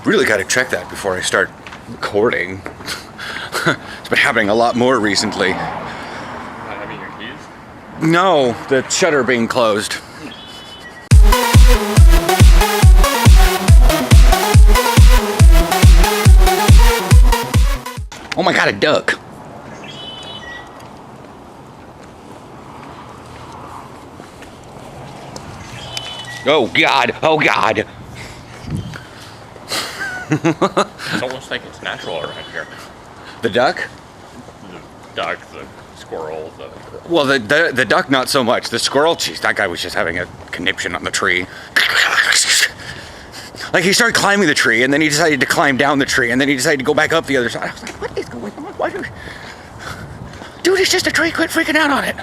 really got to check that before I start recording. It's been happening a lot more recently. Not having your keys? No, the shutter being closed. Oh my god, a duck. Oh god, oh god. It's almost like it's natural around here. The duck? The duck, the squirrel, the... Well, the duck not so much. The squirrel, geez, that guy was just having a conniption on the tree. Like, he started climbing the tree, and then he decided to climb down the tree, and then he decided to go back up the other side. I was like, what is going on? Why Dude, it's just a tree. Quit freaking out on it.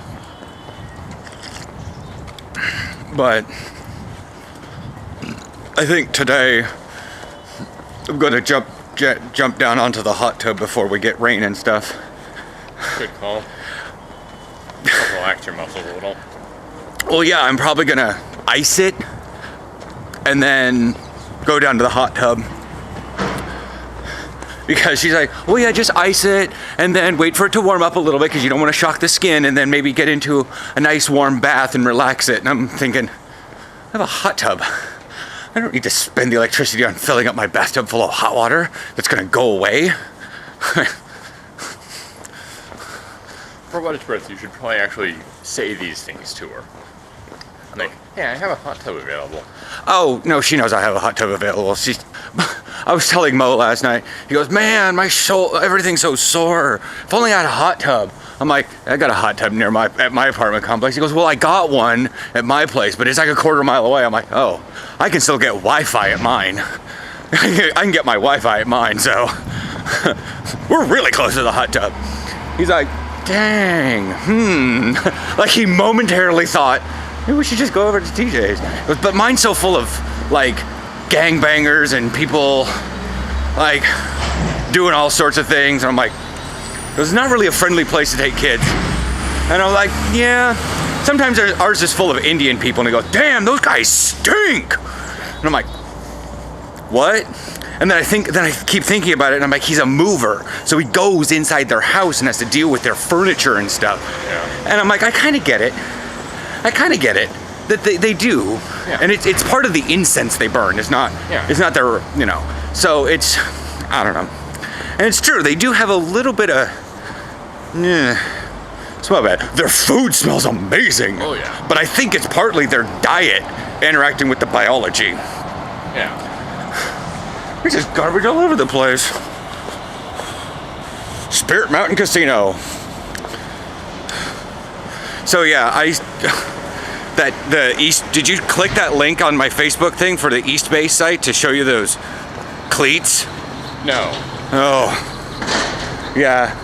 But I think today I'm gonna jump down onto the hot tub before we get rain and stuff. Good call. Relax your muscles a little. Well, yeah, I'm probably gonna ice it and then go down to the hot tub. Because she's like, well, yeah, just ice it and then wait for it to warm up a little bit because you don't want to shock the skin, and then maybe get into a nice warm bath and relax it. And I'm thinking, I have a hot tub. I don't need to spend the electricity on filling up my bathtub full of hot water that's gonna go away. For what it's worth, you should probably actually say these things to her. Like, yeah, I have a hot tub available. Oh, no, she knows I have a hot tub available. I was telling Mo last night, he goes, man, my everything's so sore. If only I had a hot tub. I'm like, I got a hot tub at my apartment complex. He goes, well, I got one at my place, but it's like a quarter mile away. I'm like, oh, I can still get Wi-Fi at mine. I can get my Wi-Fi at mine, so we're really close to the hot tub. He's like, dang, Like, he momentarily thought, maybe we should just go over to TJ's. But mine's so full of, like, gangbangers and people, like, doing all sorts of things. And I'm like, it's not really a friendly place to take kids. And I'm like, yeah. Sometimes ours is full of Indian people. And he goes, damn, those guys stink. And I'm like, what? And then I keep thinking about it, and I'm like, he's a mover. So he goes inside their house and has to deal with their furniture and stuff. Yeah. And I'm like, I kind of get it. That they do. Yeah. And it's part of the incense they burn. It's not their, so it's, I don't know. And it's true, they do have a little bit of, it's not bad. Their food smells amazing. Oh yeah. But I think it's partly their diet interacting with the biology. Yeah. There's just garbage all over the place. Spirit Mountain Casino. So yeah, did you click that link on my Facebook thing for the East Bay site to show you those cleats? No. Oh, yeah.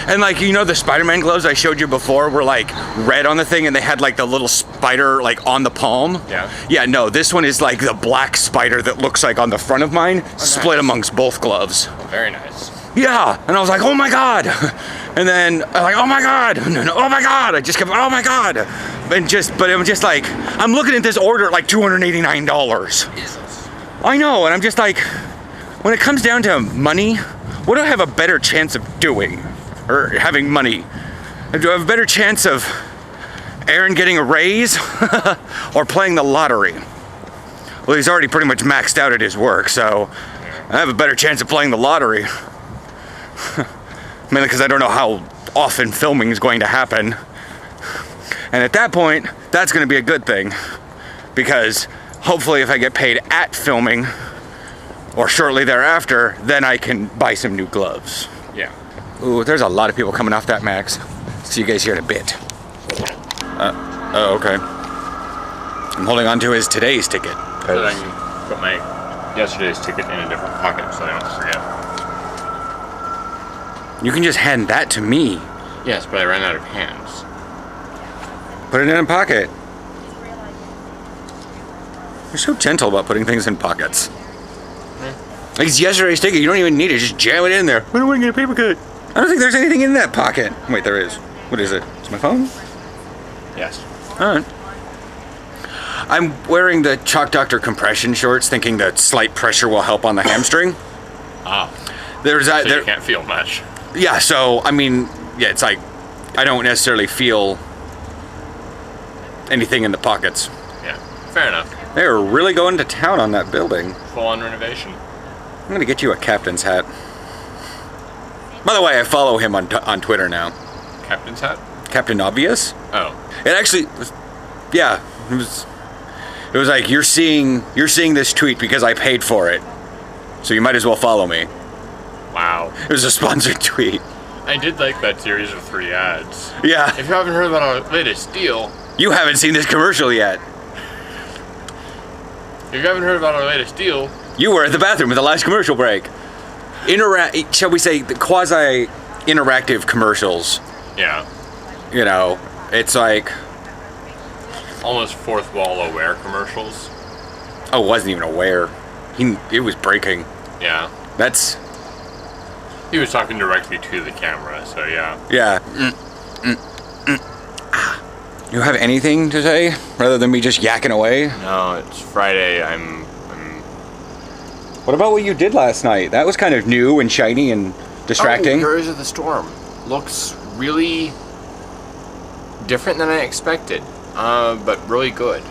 And like, the Spider-Man gloves I showed you before were like red on the thing, and they had like the little spider like on the palm. Yeah. Yeah, no, this one is like the black spider that looks like on the front of mine, split amongst both gloves. Oh, very nice. Yeah, and I was like, oh my god. And then I'm like, oh my god. And oh my god. I just kept, oh my god. But I'm just like, I'm looking at this order at like $289. Jesus. I know, and I'm just like, when it comes down to money, what do I have a better chance of doing? Or having money? Do I have a better chance of Aaron getting a raise? Or playing the lottery? Well, he's already pretty much maxed out at his work, so I have a better chance of playing the lottery. Mainly because I don't know how often filming is going to happen. And at that point, that's going to be a good thing. Because hopefully if I get paid at filming, or shortly thereafter, then I can buy some new gloves. Yeah. Ooh, there's a lot of people coming off that, Max. See you guys here in a bit. Oh, okay. I'm holding on to his today's ticket. So I can put my yesterday's ticket in a different pocket so I don't forget. You can just hand that to me. Yes, but I ran out of hands. Put it in a pocket. You're so gentle about putting things in pockets. Like, it's yesterday's ticket, you don't even need it, just jam it in there. I don't want to get a paper cut. I don't think there's anything in that pocket. Wait, there is. What is it? It's my phone? Yes. Alright. I'm wearing the Chalk Doctor compression shorts, thinking that slight pressure will help on the hamstring. Ah. There's that. So you can't feel much. Yeah. So I mean, yeah, it's like I don't necessarily feel anything in the pockets. Yeah. Fair enough. They are really going to town on that building. Full-on renovation. I'm gonna get you a captain's hat. By the way, I follow him on Twitter now. Captain's hat? Captain Obvious. Oh. It actually was, yeah. It was like you're seeing this tweet because I paid for it, so you might as well follow me. Wow. It was a sponsored tweet. I did like that series of 3 ads. Yeah. If you haven't heard about our latest deal, You haven't seen this commercial yet. if you haven't heard about our latest deal, You were at the bathroom at the last commercial break. Shall we say, the quasi-interactive commercials. yeah, You know, it's like, almost fourth wall aware commercials. oh, wasn't even aware. It was breaking. Yeah. That's, He was talking directly to the camera, so yeah. yeah. You have anything to say rather than me just yakking away? No, it's Friday. I'm What about what you did last night? That was kind of new and shiny and distracting. Oh, Heroes of the Storm looks really different than I expected, but really good.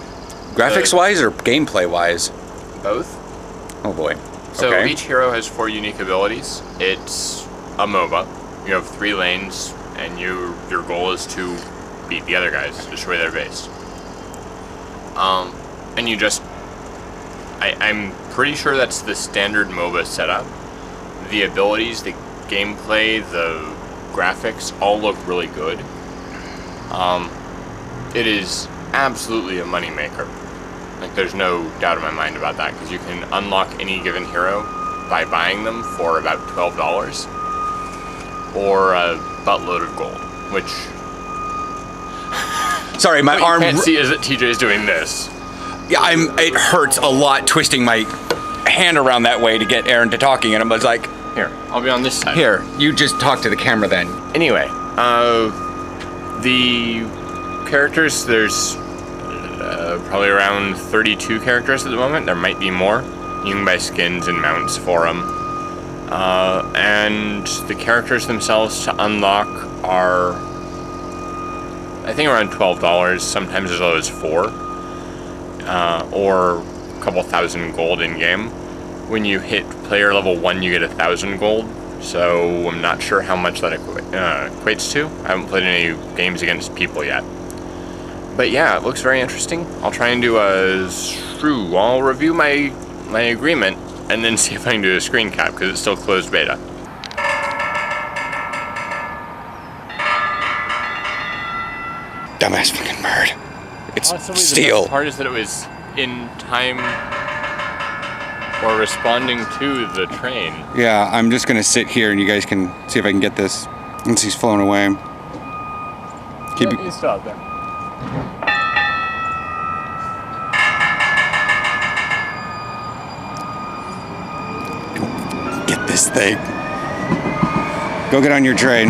Graphics-wise or gameplay-wise? Both. Oh boy. So Okay. each hero has 4 unique abilities. It's a MOBA. You have 3 lanes, and your goal is to beat the other guys, destroy their base. And you just, I'm pretty sure that's the standard MOBA setup. The abilities, the gameplay, the graphics all look really good. It is absolutely a moneymaker. Like, there's no doubt in my mind about that, because you can unlock any given hero by buying them for about $12, or a buttload of gold, which Sorry, my what you arm. can't see is that TJ is doing this. Yeah, it hurts a lot twisting my hand around that way to get Aaron to talking, and I was like, Here, I'll be on this side. here, you just talk to the camera then. Anyway, the characters, there's probably around 32 characters at the moment. There might be more. You can buy skins and mounts for them. And the characters themselves to unlock are, I think, around $12, sometimes as low as $4, or a couple thousand gold in game. When you hit player level 1, you get 1,000 gold. So I'm not sure how much that equates to. I haven't played any games against people yet. But yeah, it looks very interesting. I'll try and do a shrew. I'll review my agreement and then see if I can do a screen cap, because it's still closed beta. Dumbass fucking bird. It's Possibly the steel. best part is that it was in time for responding to the train. Yeah, I'm just gonna sit here and you guys can see if I can get this once he's flown away. Keep He's still out there. Get this thing. Go get on your train.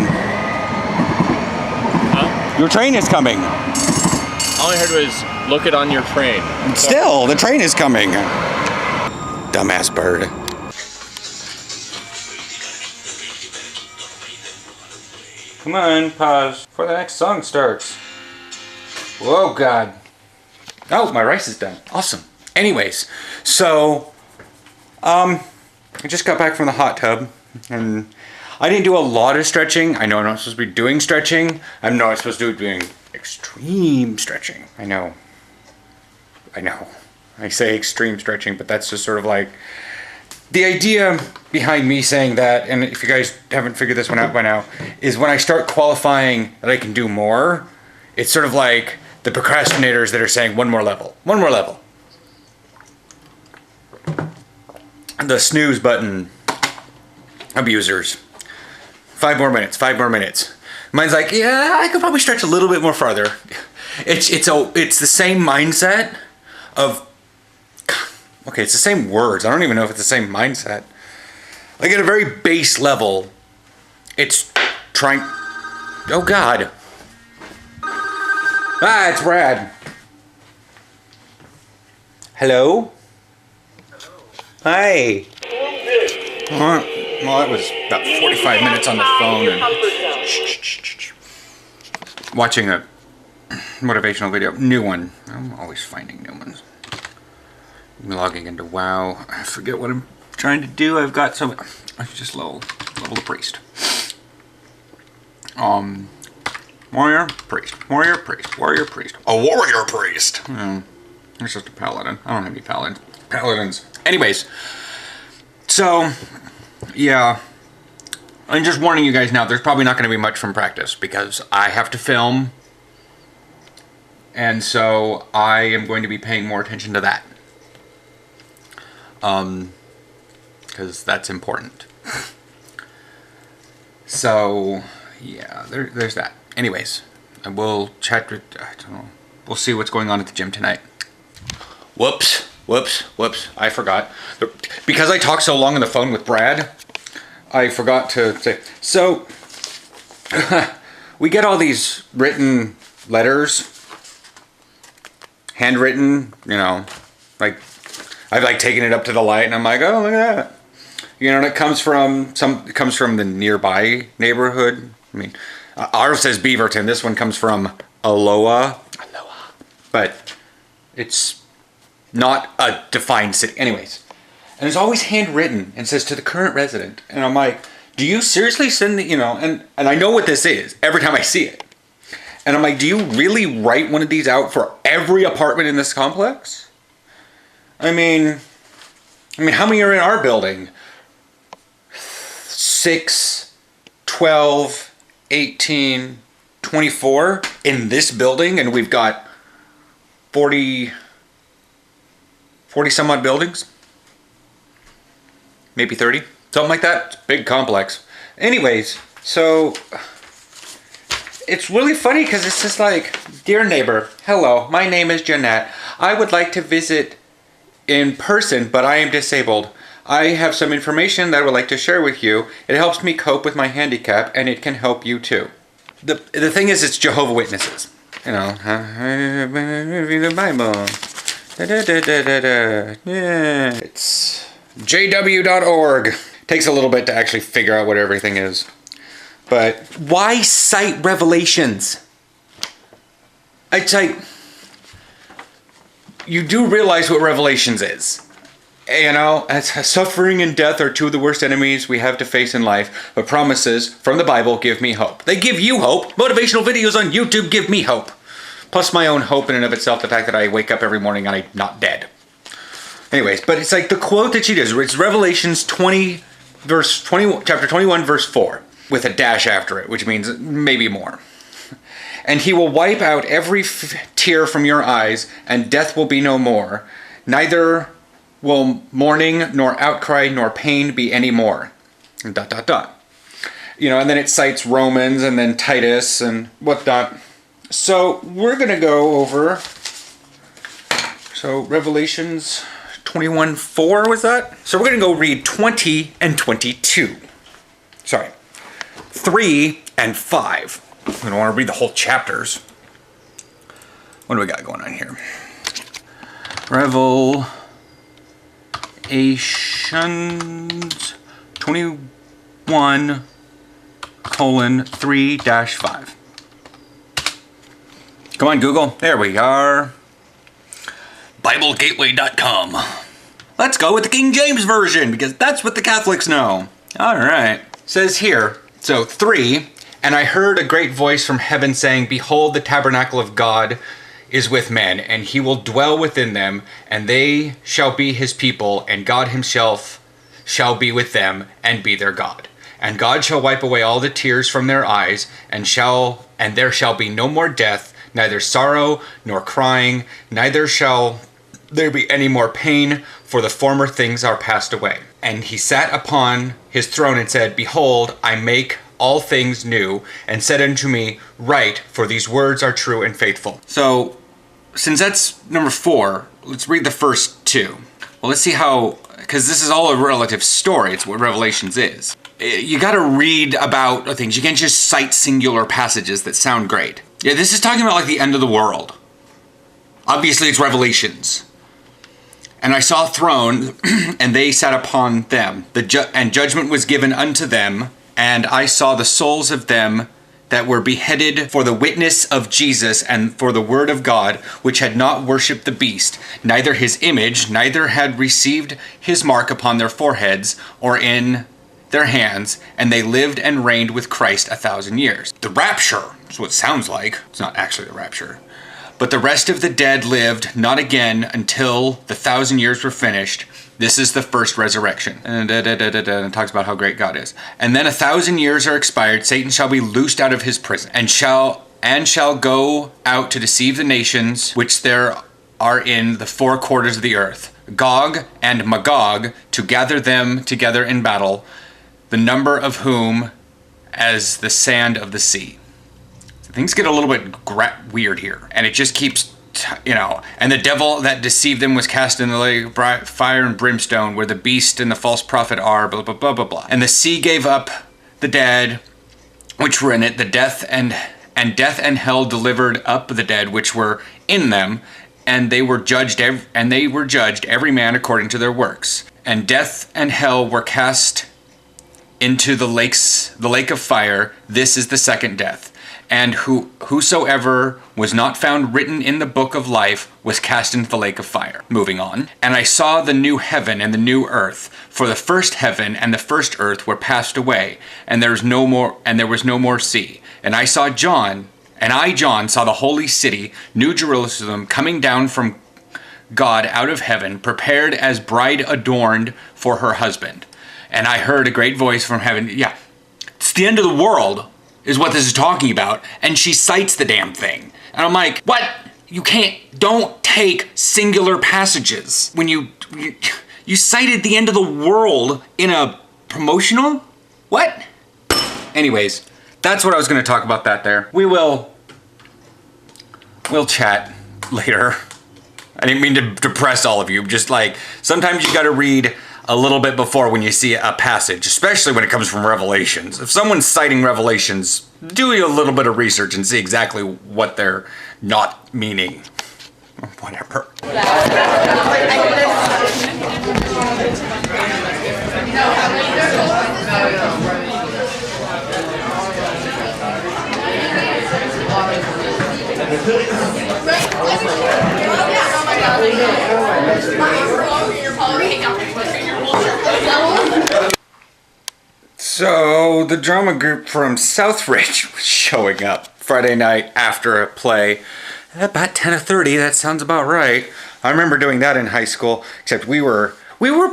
Huh? Your train is coming. All I heard was, look it on your train. Still, the train is coming. Dumbass bird. Come on, pause before the next song starts. Whoa, God. Oh, my rice is done. Awesome. Anyways, so, I just got back from the hot tub, and I didn't do a lot of stretching. I know I'm not supposed to be doing stretching. I know I'm supposed to be doing extreme stretching. I know. I say extreme stretching, but that's just sort of like the idea behind me saying that, and if you guys haven't figured this one out by now, is when I start qualifying that I can do more, it's sort of like the procrastinators that are saying one more level. The snooze button abusers. 5 more minutes. Mine's like, yeah, I could probably stretch a little bit more farther. It's the same mindset of, okay, it's the same words. I don't even know if it's the same mindset. Like at a very base level, it's trying, oh God. Ah, it's Brad. Hello? Hi. Well, that was about 45 minutes on the phone and watching a motivational video. New one. I'm always finding new ones. I'm logging into WoW. I forget what I'm trying to do. I've got some. I just level the priest. Warrior, priest. Warrior, priest. Warrior, priest. A warrior priest. It's just a paladin. I don't have any paladins. Anyways, so yeah, I'm just warning you guys now. There's probably not going to be much from practice because I have to film, and so I am going to be paying more attention to that. Because that's important. So yeah, there's that. Anyways, I will chat with. I don't know. We'll see what's going on at the gym tonight. Whoops. I forgot. Because I talked so long on the phone with Brad, I forgot to say. So, we get all these written letters. Handwritten, like, I've like taken it up to the light and I'm like, oh, look at that. And it comes from the nearby neighborhood. I mean, ours says Beaverton. This one comes from Aloha. But it's not a defined city. Anyways. And it's always handwritten and says to the current resident. And I'm like, do you seriously send the, and I know what this is every time I see it. And I'm like, do you really write one of these out for every apartment in this complex? I mean, how many are in our building? 6, 12, 18, 24 in this building, and we've got 40 some odd buildings, maybe 30, something like that. It's a big complex. Anyways, so it's really funny because it's just like, dear neighbor, hello, my name is Jeanette. I would like to visit in person, but I am disabled. I have some information that I would like to share with you. It helps me cope with my handicap, and it can help you too. The thing is, it's Jehovah's Witnesses. The Bible. Yeah. It's jw.org. Takes a little bit to actually figure out what everything is. But why cite Revelations? It's like, you do realize what Revelations is. As suffering and death are two of the worst enemies we have to face in life, but promises from the Bible give me hope. They give you hope. Motivational videos on YouTube give me hope. Plus my own hope in and of itself, the fact that I wake up every morning and I'm not dead. Anyways, but it's like the quote that she does, it's Revelations chapter 21, verse 4, with a dash after it, which means maybe more. And he will wipe out every tear from your eyes, and death will be no more. Neither will mourning, nor outcry, nor pain be any more. ... And then it cites Romans, and then Titus, and whatnot. So we're going to go over, Revelations 21:4 was that? So we're going to go read 20 and 22. Sorry, 3 and 5. I don't want to read the whole chapters. What do we got going on here? Revelations 21:3-5. Come on, Google. There we are. BibleGateway.com. Let's go with the King James Version, because that's what the Catholics know. All right. Says here, 3, and I heard a great voice from heaven saying, behold, the tabernacle of God is with men, and he will dwell within them, and they shall be his people, and God himself shall be with them, and be their God. And God shall wipe away all the tears from their eyes, and there shall be no more death, neither sorrow nor crying, neither shall there be any more pain, for the former things are passed away. And he sat upon his throne and said, behold, I make all things new, and said unto me, write, for these words are true and faithful. So, since that's number 4, let's read the first 2. Well, let's see how, because this is all a relative story. It's what Revelations is. You got to read about things. You can't just cite singular passages that sound great. Yeah, this is talking about like the end of the world. Obviously, it's Revelations. And I saw a throne, and they sat upon them. And judgment was given unto them. And I saw the souls of them that were beheaded for the witness of Jesus and for the word of God, which had not worshipped the beast, neither his image, neither had received his mark upon their foreheads or in their hands, and they lived and reigned with Christ 1,000 years. The rapture is what it sounds like. It's not actually the rapture. But the rest of the dead lived not again until the 1,000 years were finished. This is the first resurrection. And it talks about how great God is. And then 1,000 years are expired. Satan shall be loosed out of his prison and shall go out to deceive the nations which there are in the four quarters of the earth, Gog and Magog, to gather them together in battle, the number of whom as the sand of the sea. So things get a little bit weird here, and it just keeps, and the devil that deceived them was cast in the lake of fire and brimstone, where the beast and the false prophet are, blah, blah, blah, blah, blah. And the sea gave up the dead which were in it, the death and hell delivered up the dead which were in them, and they were judged every man according to their works. And death and hell were cast into the lake of fire. This is the second death. And whosoever was not found written in the book of life was cast into the lake of fire. Moving on. And I saw the new heaven and the new earth, for the first heaven and the first earth were passed away, and there was no more sea. And I, John, saw the holy city, New Jerusalem, coming down from God out of heaven, prepared as bride adorned for her husband. And I heard a great voice from heaven. Yeah, it's the end of the world is what this is talking about. And she cites the damn thing. And I'm like, what? Don't take singular passages. When you cited the end of the world in a promotional? What? Anyways, that's what I was going to talk about that there. We'll chat later. I didn't mean to depress all of you. Just like, sometimes you got to read a little bit before when you see a passage, especially when it comes from Revelations. If someone's citing Revelations, do a little bit of research and see exactly what they're not meaning. Whatever. So the drama group from Southridge was showing up Friday night after a play about 10:30. That sounds about right. I remember doing that in high school, except we were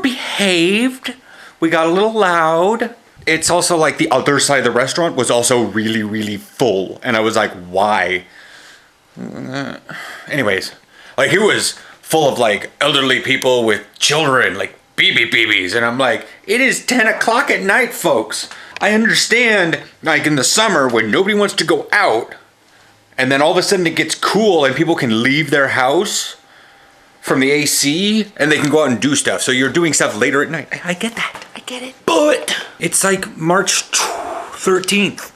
behaved. We got a little loud. It's also like the other side of the restaurant was also really, really full, and I was like, why? Anyways, like it was full of like elderly people with children, like babies, and I'm like, it is 10 o'clock at night, folks. I understand, like in the summer when nobody wants to go out, and then all of a sudden it gets cool and people can leave their house from the AC and they can go out and do stuff. So you're doing stuff later at night. I get that. I get it. But it's like March 13th.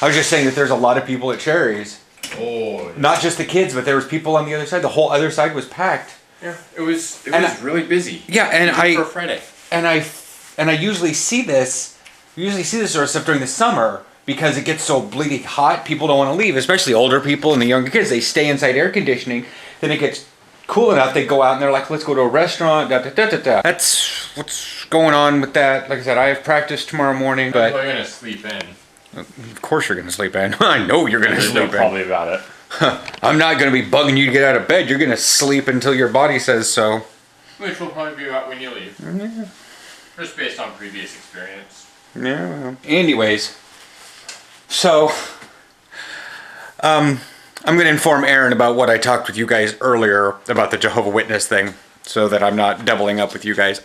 I was just saying that there's a lot of people at Cherry's. Oh. Not just the kids, but there was people on the other side. The whole other side was packed. Yeah, it was really busy. Yeah, and for Friday. And I usually see this sort of stuff during the summer because it gets so bleeding hot. People don't want to leave, especially older people and the younger kids. They stay inside air conditioning. Then it gets cool enough. They go out and they're like, let's go to a restaurant. That's what's going on with that. Like I said, I have practice tomorrow morning, but you're gonna sleep in. Of course you're gonna sleep in. I know you're gonna sleep in. Probably about it. I'm not going to be bugging you to get out of bed. You're going to sleep until your body says so. Which will probably be about when you leave. Yeah. Just based on previous experience. Yeah, well. Anyways. So, I'm going to inform Aaron about what I talked with you guys earlier about the Jehovah's Witness thing, so that I'm not doubling up with you guys.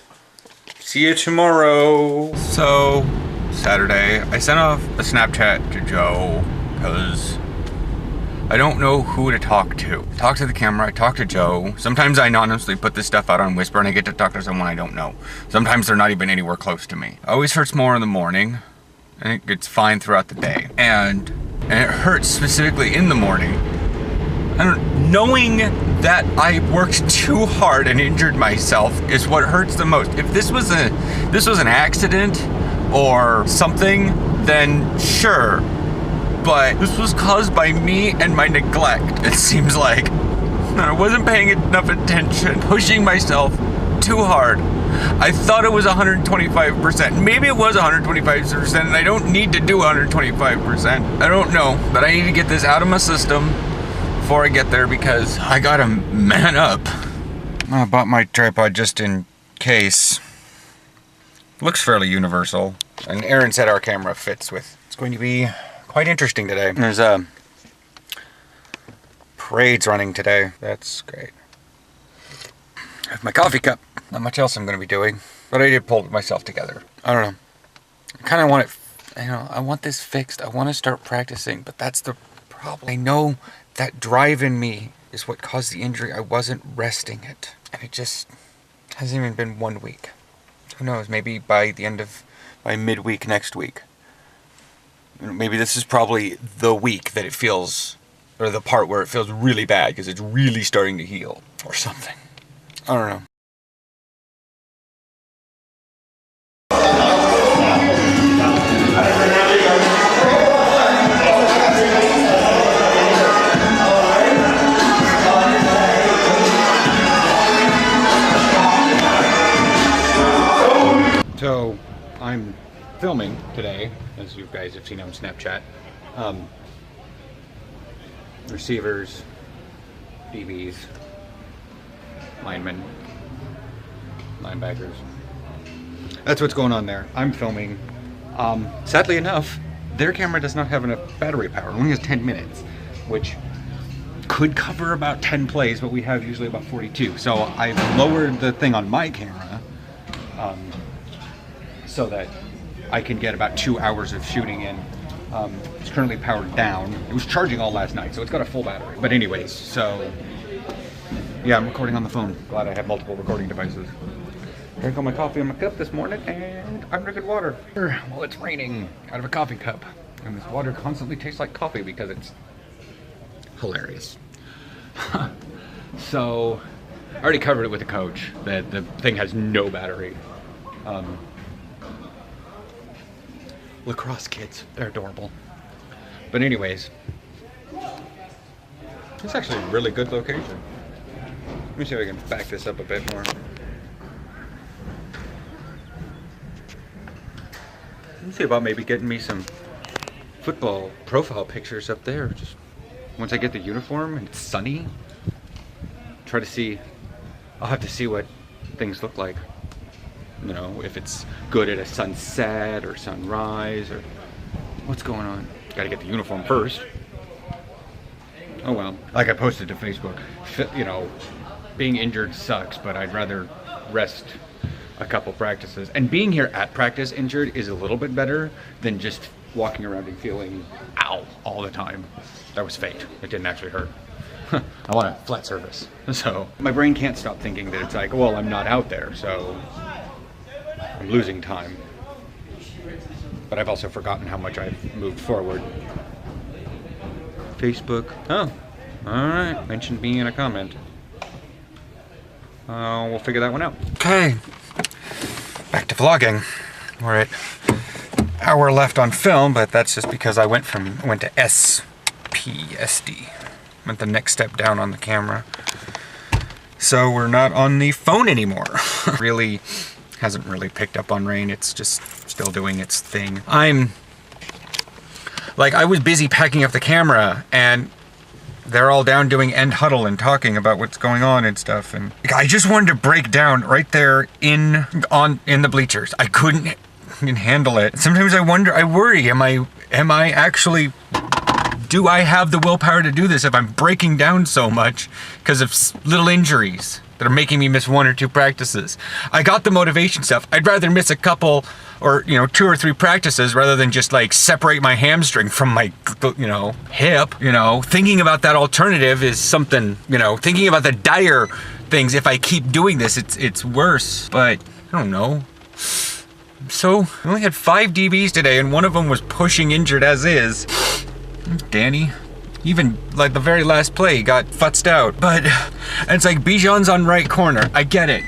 See you tomorrow. So, Saturday, I sent off a Snapchat to Joe, because I don't know who to talk to. Talk to the camera, I talk to Joe. Sometimes I anonymously put this stuff out on Whisper and I get to talk to someone I don't know. Sometimes they're not even anywhere close to me. It always hurts more in the morning, and it gets fine throughout the day. And it hurts specifically in the morning. Knowing that I worked too hard and injured myself is what hurts the most. If this was an accident or something, then sure. But this was caused by me and my neglect. It seems like I wasn't paying enough attention, pushing myself too hard. I thought it was 125%. Maybe it was 125%, and I don't need to do 125%. I don't know, but I need to get this out of my system before I get there because I gotta man up. I bought my tripod just in case. Looks fairly universal, and Aaron said our camera fits with. It's going to be quite interesting today. There's parades running today. That's great. I have my coffee cup. Not much else I'm going to be doing, but I did pull myself together. I don't know. I kind of want it, I want this fixed. I want to start practicing, but that's the problem. I know that drive in me is what caused the injury. I wasn't resting it, and it just hasn't even been 1 week. Who knows? Maybe by midweek next week. Maybe this is probably the week that it feels, or the part where it feels really bad because it's really starting to heal or something. I don't know. So I'm filming today, as you guys have seen on Snapchat. Receivers, DBs, linemen, linebackers. That's what's going on there. I'm filming. Sadly enough, their camera does not have enough battery power. It only has 10 minutes, which could cover about 10 plays, but we have usually about 42. So I've lowered the thing on my camera so that I can get about 2 hours of shooting in. It's currently powered down. It was charging all last night, so it's got a full battery. But anyways, so yeah, I'm recording on the phone. Glad I have multiple recording devices. Drank all my coffee in my cup this morning, and I'm drinking water. Well, it's raining out of a coffee cup, and this water constantly tastes like coffee because it's hilarious. So I already covered it with the coach that the thing has no battery. Lacrosse kids, they're adorable. But anyways, it's actually a really good location. Let me see if I can back this up a bit more. Let's see about maybe getting me some football profile pictures up there. Just once I get the uniform and it's sunny, try to see, I'll have to see what things look like. You know, if it's good at a sunset or sunrise or what's going on. Gotta get the uniform first. Oh well. Like I posted to Facebook, you know, being injured sucks, but I'd rather rest a couple practices. And being here at practice injured is a little bit better than just walking around and feeling ow all the time. That was fake. It didn't actually hurt. I want a flat surface. So my brain can't stop thinking that it's like, well, I'm not out there, so I'm losing time. But I've also forgotten how much I've moved forward. Facebook. Oh, alright. Mentioned me in a comment. We'll figure that one out. Okay. Back to vlogging. We're at an hour left on film, but that's just because I went to SPSD. Went the next step down on the camera. So we're not on the phone anymore. Really hasn't really picked up on rain. It's just still doing its thing. I was busy packing up the camera and they're all down doing end huddle and talking about what's going on and stuff. And I just wanted to break down right there in the bleachers. I couldn't handle it. Sometimes I worry, am I actually, do I have the willpower to do this if I'm breaking down so much because of little injuries that are making me miss 1 or 2 practices? I got the motivation stuff. I'd rather miss a couple or, 2 or 3 practices rather than just like separate my hamstring from my, hip. Thinking about that alternative is something, thinking about the dire things. If I keep doing this, it's worse. But I don't know. So I only had 5 DBs today and one of them was pushing injured as is. Danny. Even like the very last play, he got futzed out. But and it's like Bijan's on right corner. I get it.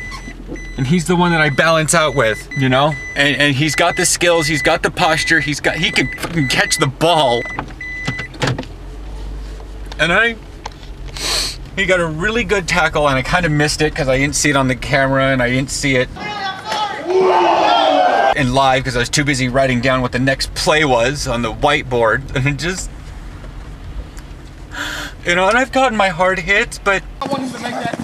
And he's the one that I balance out with, you know? And he's got the skills, he's got the posture, he can fucking catch the ball. And he got a really good tackle, and I kind of missed it because I didn't see it on the camera and I didn't see it in live because I was too busy writing down what the next play was on the whiteboard. And it just, you know, and I've gotten my hard hits, but I want him to make that.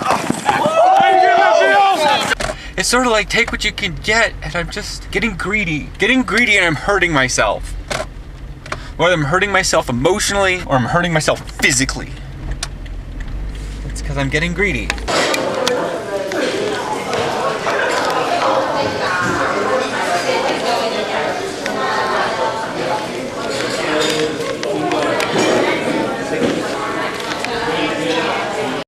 It's sort of like take what you can get, and I'm just getting greedy, and I'm hurting myself. Whether I'm hurting myself emotionally or I'm hurting myself physically. It's because I'm getting greedy.